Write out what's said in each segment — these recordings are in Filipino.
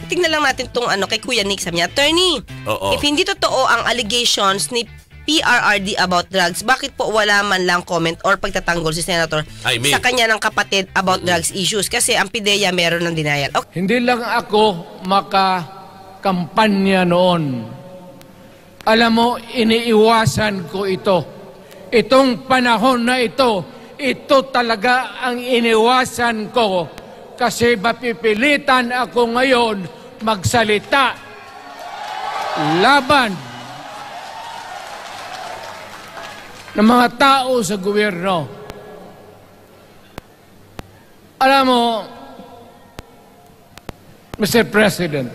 tingnan lang natin tong kay Kuya Nick, sabi niya, Attorney, if hindi totoo ang allegations ni PRRD about drugs, bakit po wala man lang comment or pagtatanggol si Senator sa kanya ng kapatid about drugs issues? Kasi ang PIDEA meron ng denial. Okay. Hindi lang ako makakampanya noon. Alam mo, iniiwasan ko ito. Itong panahon na ito talaga ang iniwasan ko kasi mapipilitan ako ngayon magsalita laban ng mga tao sa gobyerno. Alam mo, Mr. President,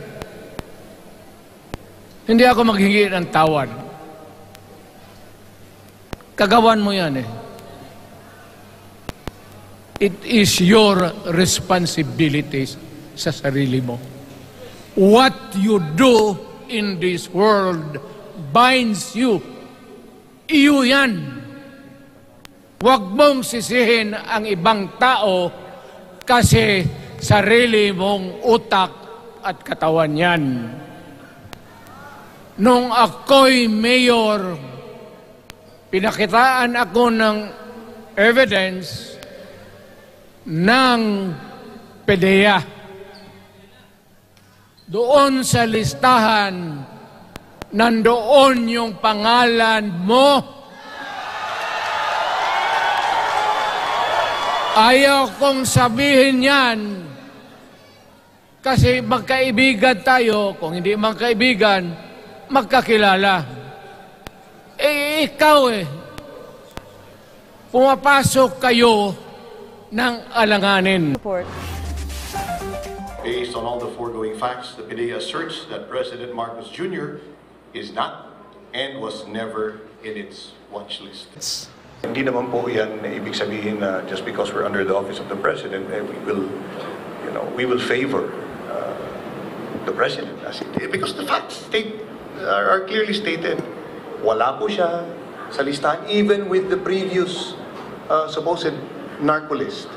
hindi ako maghingi ng tawad. Kagawan mo yan eh. It is your responsibilities sa sarili mo. What you do in this world binds you. Iyo yan. Huwag mong sisihin ang ibang tao kasi sarili mong utak at katawan yan. Nung ako'y mayor, pinakitaan ako ng evidence ng PIDEA. Doon sa listahan, nandoon yung pangalan mo. Ayaw kong sabihin yan kasi magkaibigan tayo. Kung hindi magkaibigan, magkakilala. Ikaw pumapasok kayo ng alanganin. Based on all the foregoing facts, the PIDEA asserts that President Marcos Jr. is not and was never in its watch list. Hindi naman po yan ibig sabihin na just because we're under the office of the President, we will favor the President. Because the facts are clearly stated. Wala po siya sa listahan, even with the previous supposed narco list.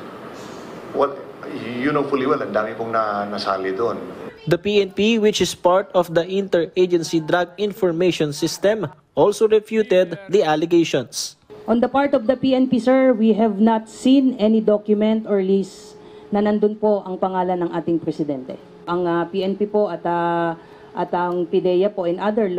You know fully well, ang dami pong nasali doon. The PNP, which is part of the Interagency Drug Information System, also refuted the allegations. On the part of the PNP, sir, we have not seen any document or list na nandun po ang pangalan ng ating presidente. Ang PNP po at ang PIDEA po and other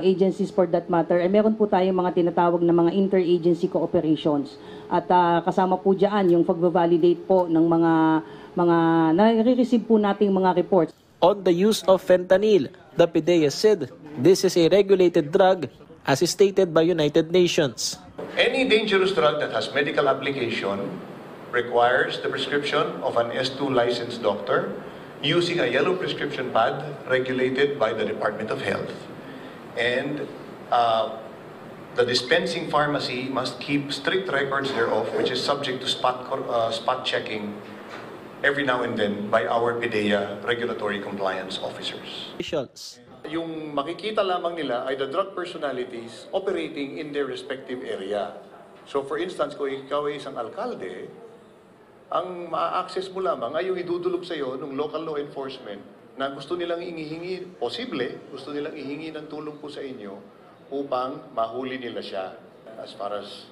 agencies for that matter, ay meron po tayong mga tinatawag na mga interagency cooperations. At kasama po dyan yung pag-validate po ng mga nare-receive po nating mga reports. On the use of fentanyl, the PIDEA said this is a regulated drug as stated by United Nations. Any dangerous drug that has medical application requires the prescription of an S2 licensed doctor using a yellow prescription pad regulated by the Department of Health. And the dispensing pharmacy must keep strict records thereof, which is subject to spot checking every now and then by our PIDEA regulatory compliance officers. Yung makikita lamang nila ay the drug personalities operating in their respective area. So for instance, kung ikaw ay isang alkalde, ang ma-access mo lamang ay yung idudulog sa iyo ng local law enforcement na gusto nilang gusto nilang ihingi ng tulong po sa inyo upang mahuli nila siya. As far as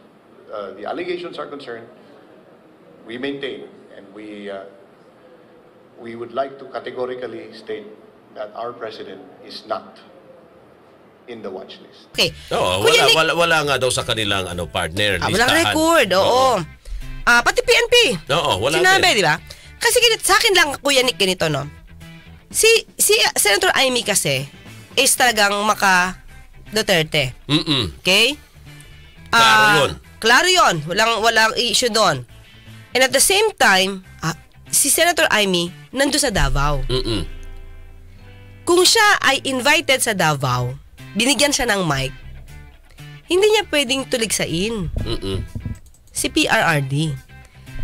the allegations are concerned, we maintain and we would like to categorically state that our president is not in the watch list. Okay. Wala nga daw sa kanilang partner listahan. Walang record, oo. Pati PNP. Oo, wala. Sinabi, di ba? Kasi sa akin lang, Kuya Nick, ganito, no? Si Senator Amy kasi is talagang maka Duterte. Okay? Klaro yun. Klaro yun. Walang issue doon. And at the same time, si Senator Amy nandun sa Davao. Kung siya ay invited sa Davao, binigyan siya ng mic, hindi niya pwedeng tuligsain. Si PRRD.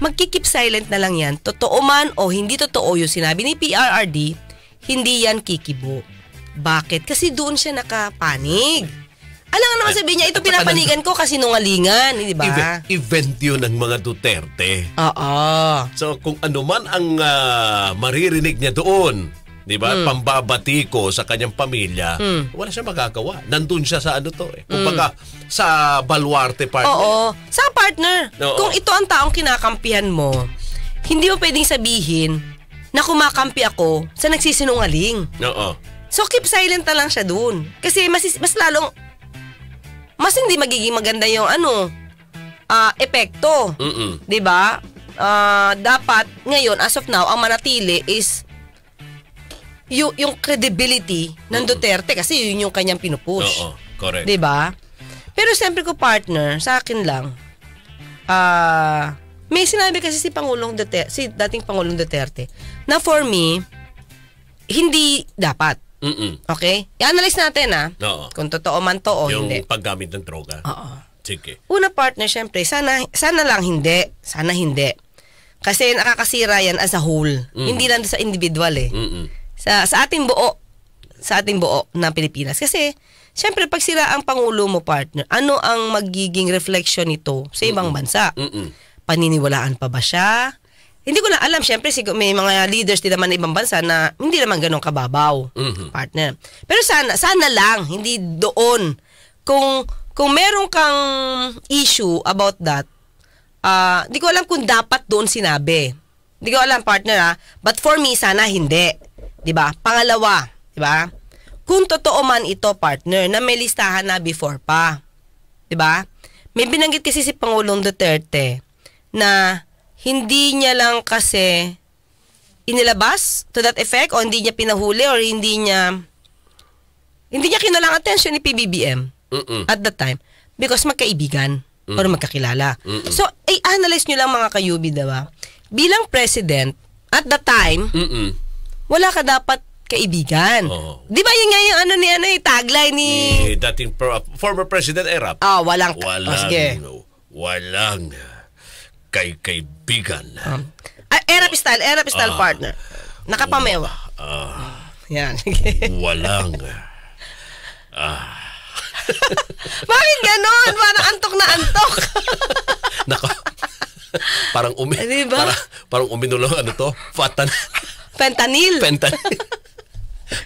Magkikip silent na lang yan. Totoo man o hindi totoo yung sinabi ni PRRD, hindi yan kikibo. Bakit? Kasi doon siya nakapanig. Alam nga naman sabihin niya, ito pinapanigan ko kasi nungalingan, di ba? Event yun ng mga Duterte. Oo. So kung ano man ang maririnig niya doon, 'Di ba? Pambabatiko sa kanyang pamilya, wala siya magagawa. Nandun siya sa ano to eh. Kumbaga sa baluarte partner. Oo. Sa partner. Oo. Kung ito ang taong kinakampihan mo, hindi mo pwedeng sabihin na kumakampi ako sa nagsisinungaling. Oo. So keep silent na lang siya dun. Kasi mas lalong mas hindi magiging maganda yung epekto. 'Di ba? Dapat ngayon as of now ang manatili is yung credibility ng Duterte kasi yun yung kanyang pinupush. Oo, correct. 'Di ba? Pero siyempre ko partner, sa akin lang may sinabi kasi si dating Pangulong Duterte na for me hindi dapat. Okay? I-analyze natin Oo. kung totoo man to o Yung hindi. paggamit ng droga. Oo. Sige. Una partner, syempre, sana lang hindi. Sana hindi. Kasi nakakasira yan as a whole. Hindi lang sa individual eh. Sa ating buo ng Pilipinas. Kasi, syempre, pag sira ang Pangulo mo, partner, ano ang magiging reflection nito sa ibang bansa? Paniniwalaan pa ba siya? Hindi ko na alam. Syempre, may mga leaders din naman ng ibang bansa na hindi naman ganun kababaw, partner. Pero sana lang, hindi doon. Kung meron kang issue about that, di ko alam kung dapat doon sinabi. Di ko alam, partner But for me, sana hindi. Diba? Pangalawa, diba? Kung totoo man ito, partner, na may listahan na before pa. Diba? May binanggit kasi si Pangulong Duterte na hindi niya lang kasi inilabas to that effect o hindi niya pinahuli or hindi niya kinalang attention ni PBBM at that time because magkaibigan or magkakilala. So, analyze nyo lang mga kayubi, diba? Bilang president, at the time, wala ka dapat kaibigan. Di ba yun nga yung tagline ni dating former President Erap. Walang kaibigan. Erap style partner. Nakapamewa. Yan. Walang. Bakit ganon? Parang antok na antok. Parang diba? parang uminulo Fentanyl.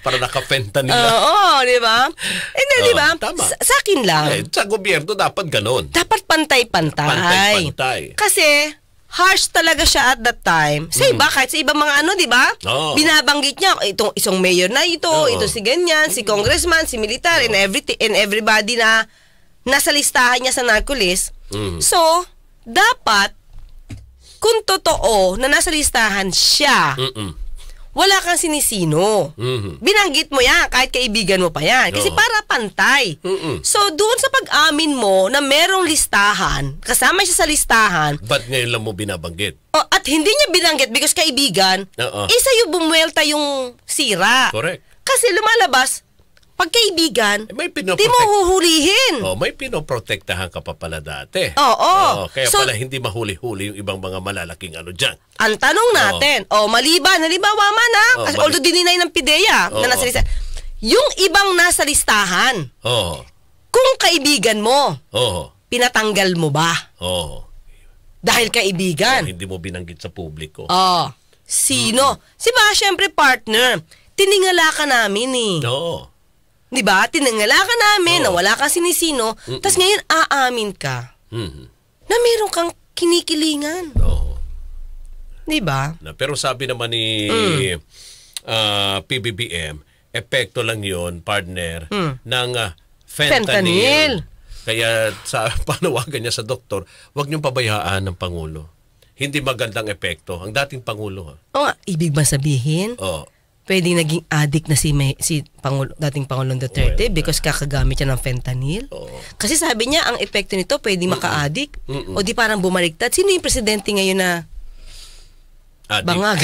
Para naka-fentanyl. Oo, di ba? Hindi, di ba? Tama. Sa akin lang. Sa gobyerno dapat ganon. Dapat pantay-pantay. Pantay-pantay. Kasi harsh talaga siya at that time. Sa iba, kahit sa ibang mga di ba? Binabanggit niya, itong isang mayor na ito, ito si ganyan, si congressman, si militar, and everybody na nasa listahan niya sa narco-list. So, dapat, kung totoo na nasa listahan siya, wala kang sinisino. Binanggit mo yan, kahit kaibigan mo pa yan. Kasi para pantay. So, doon sa pag-amin mo na merong listahan, kasama siya sa listahan. Ba't ngayon lang mo binabanggit? At hindi niya binanggit because kaibigan, isa yung bumuelta yung sira. Correct. Kasi lumalabas, pagkaibigan, di mo huhulihin. May pinoprotektahan ka pa pala dati. Kaya pala hindi mahuli-huli yung ibang mga malalaking dyan. Ang tanong natin, maliban, halimbawa man although dininay ng PIDEA na nasa listahan, yung ibang nasa listahan, kung kaibigan mo, pinatanggal mo ba? Dahil kaibigan. Hindi mo binanggit sa publiko. Sino? Syempre partner, tiningala ka namin Di ba? Tinangala ka namin na wala kang sinisino, tas ngayon aamin ka na meron kang kinikilingan. Di ba? Pero sabi naman ni PBBM, epekto lang yon partner, ng fentanyl. Kaya sa panawagan niya sa doktor, huwag niyong pabayaan ng Pangulo. Hindi magandang epekto. Ang dating Pangulo. Ibig ba sabihin? Pwedeng naging addict na si dating Pangulong Duterte because kakagamit siya ng fentanyl. Kasi sabi niya, ang epekto nito pwedeng maka-addict. O di parang bumaliktad. Sino yung presidente ngayon na bangag?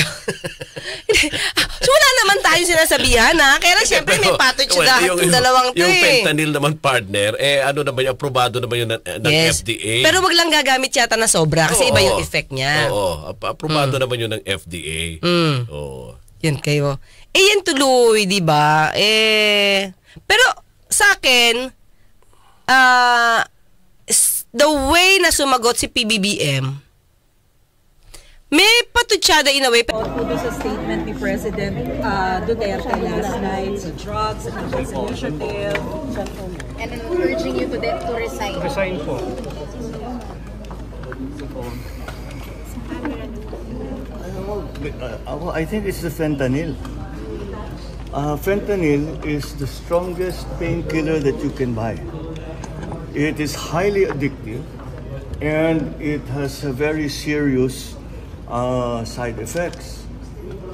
So wala naman tayong sinasabihan Kaya siyempre may patoj yung dalawang to Yung fentanyl naman partner, naman yung aprobado naman yun ng FDA. Pero wag lang gagamit yata na sobra kasi iba yung effect niya. Aprobado naman yun ng FDA. Yan kayo. Yan tuloy, di ba? Pero sa akin, the way na sumagot si PBBM, May patutsada in a way. Po sa statement ni President Duterte last night sa drugs and drugs initiative. And then urging you to resign. Resign po. I think it's the fentanyl. Fentanyl is the strongest painkiller that you can buy. It is highly addictive and it has a very serious side effects.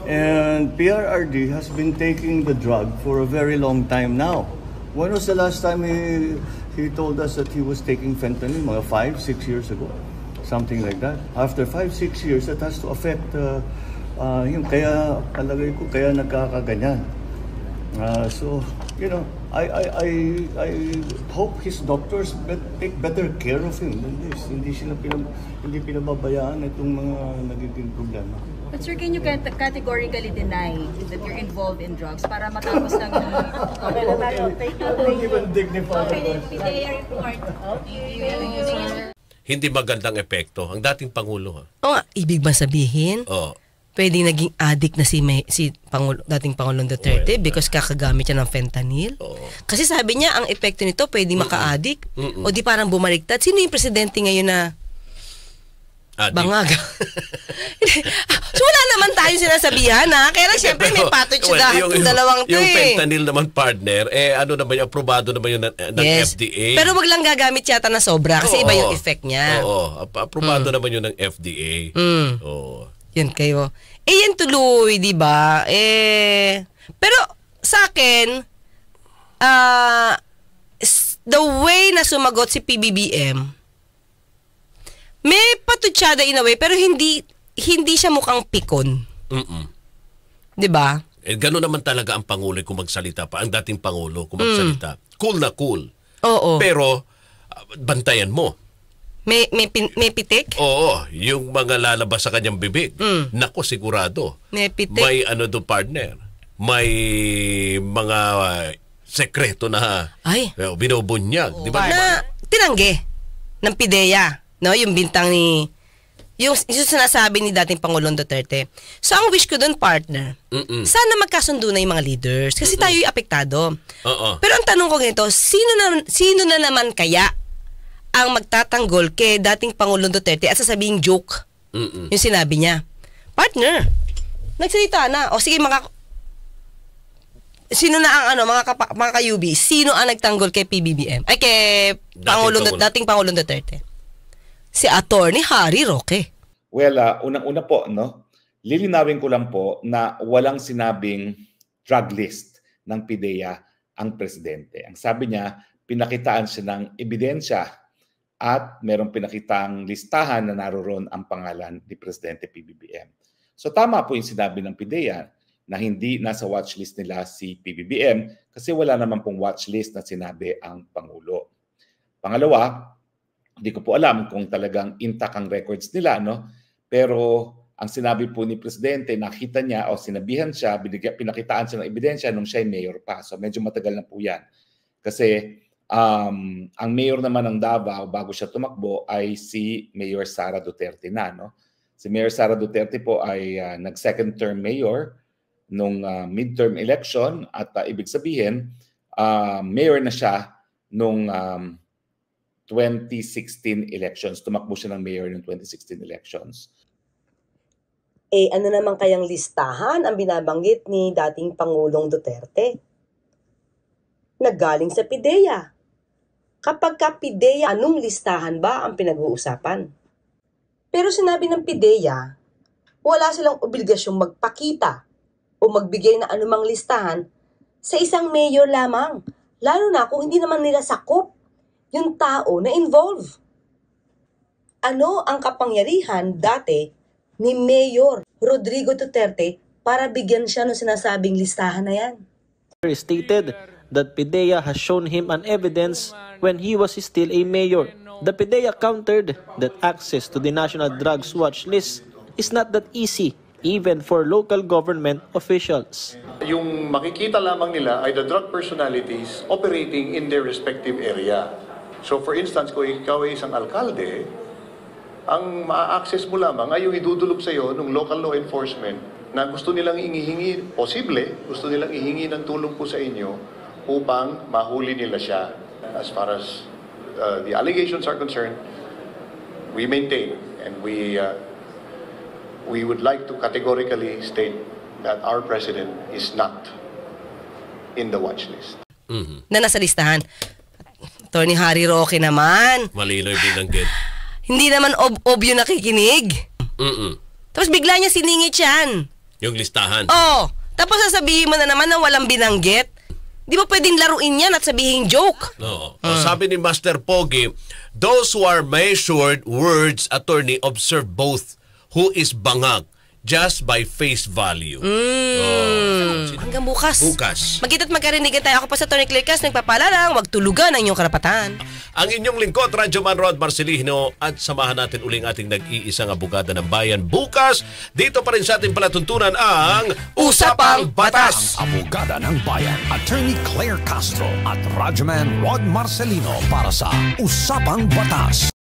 And PRRD has been taking the drug for a very long time now. When was the last time he told us that he was taking fentanyl? Mga 5-6 years ago. Something like that. After 5-6 years, that has to affect yun. Kaya, palagay ko, kaya nagkakaganyan. So, you know, I hope his doctors take better care of him than this. Hindi pinababayaan itong mga nagiging problema. But sir, can you categorically deny that you're involved in drugs para matapos lang yung... Don't even dignify the Hindi magandang epekto ang dating Pangulo. O nga, ibig ba sabihin? Pwedeng naging addict na si dating Pangulong Duterte because kakagamit siya ng fentanyl? Kasi sabi niya, ang epekto nito pwedeng maka-addict. O di parang bumaliktad. Sino yung presidente ngayon na bangag? So wala naman tayong sinasabihan, ha? Kaya lang siyempre may patutsudahan yung dalawang to Yung fentanyl naman, partner, ano naman yung aprobado naman yun ng FDA. Pero wag lang gagamit yata na sobra kasi iba yung effect niya. Aprobado naman yun ng FDA. Yan kayo. Yan tuloy, di ba? Pero sa akin, the way na sumagot si PBBM, may patutsada in a way, pero hindi siya mukhang pikon. Di ba? Gano'n naman talaga ang Pangulo kung magsalita pa. Ang dating Pangulo kung magsalita. Cool na cool. Oo. Pero, bantayan mo. May pitik? Oo. Yung mga lalabas sa kanyang bibig. Nako, sigurado. May pitik? May do partner. May mga sekreto na binubunyag. Di ba? Na tinanggi ng PIDEA. No, yung bintang ni yung sinasabi ni dating Pangulong Duterte. So ang wish ko doon, partner, sana magkasundo na yung mga leaders kasi tayo yung apektado. Pero ang tanong ko ganito, sino na naman kaya ang magtatanggol kay dating Pangulong Duterte at sasabing joke yung sinabi niya? Partner, nagsalita na. O sige, sino na ang mga ka-UB, sino ang nagtanggol kay PBBM? Ay kay dating Pangulong Duterte? Si Attorney Harry Roque. Well, unang-una po, no, lilinawin ko lang po na walang sinabing drug list ng PIDEA ang presidente. Ang sabi niya, pinakitaan siya ng ebidensya at merong pinakitang listahan na naroon ang pangalan ni Presidente PBBM. So tama po yung sinabi ng PIDEA na hindi nasa watchlist nila si PBBM kasi wala naman pong watchlist na sinabi ang Pangulo. Pangalawa, hindi ko po alam kung talagang intact ang records nila, no? Pero ang sinabi po ni Presidente, nakita niya o sinabihan siya, pinakitaan siya ng ebidensya nung siya ay mayor pa. So medyo matagal na po yan. Kasi ang mayor naman ng Davao bago siya tumakbo ay si Mayor Sara Duterte na, no? Si Mayor Sara Duterte po ay nag-second term mayor nung midterm election at ibig sabihin, mayor na siya nung 2016 elections. Tumakbo siya ng mayor ng 2016 elections. Ano naman kayang listahan ang binabanggit ni dating Pangulong Duterte? Naggaling sa PIDEA. Kapag ka PIDEA, anong listahan ba ang pinag-uusapan? Pero sinabi ng PIDEA, wala silang obligasyong magpakita o magbigay na anumang listahan sa isang mayor lamang, lalo na kung hindi naman nila sakop yung tao na involved. Ano ang kapangyarihan dati ni Mayor Rodrigo Duterte para bigyan siya ng sinasabing listahan na yan? He stated that PIDEA has shown him an evidence when he was still a mayor. The PIDEA countered that access to the National Drugs Watch List is not that easy, even for local government officials. Yung makikita lamang nila ay the drug personalities operating in their respective area. So for instance, kung ikaw ay isang alkalde, ang ma-access mo lamang ay yung idudulog sa iyo ng local law enforcement na gusto nilang ihingi, gusto nilang ihingi ng tulong po sa inyo upang mahuli nila siya. As far as the allegations are concerned, we maintain and we would like to categorically state that our president is not in the watch list. Na nasa listahan. Attorney Harry Roque naman. Malino yung binanggit. Hindi naman obyo nakikinig. Tapos bigla niya siningit yan. Yung listahan. Oh, tapos sasabihin mo na naman na walang binanggit. Di ba pwedeng laruin yan at sabihin joke? No. Sabi ni Master Pogi, those who are measured words, attorney, observe both who is bangag just by face value. Hanggang bukas. Bukas. Magkita't magkarinigan tayo. Ako pa sa Attorney Claire Cas, nagpapalalang, wag tulugan ang inyong karapatan. Ang inyong lingkod, Radyo Man Rod Marcelino, at samahan natin uling ating nag-iisang abogada ng bayan bukas. Dito pa rin sa ating palatuntunan ang Usapang Batas. Ang abogada ng bayan, Attorney Claire Castro at Radyo Man Rod Marcelino para sa Usapang Batas.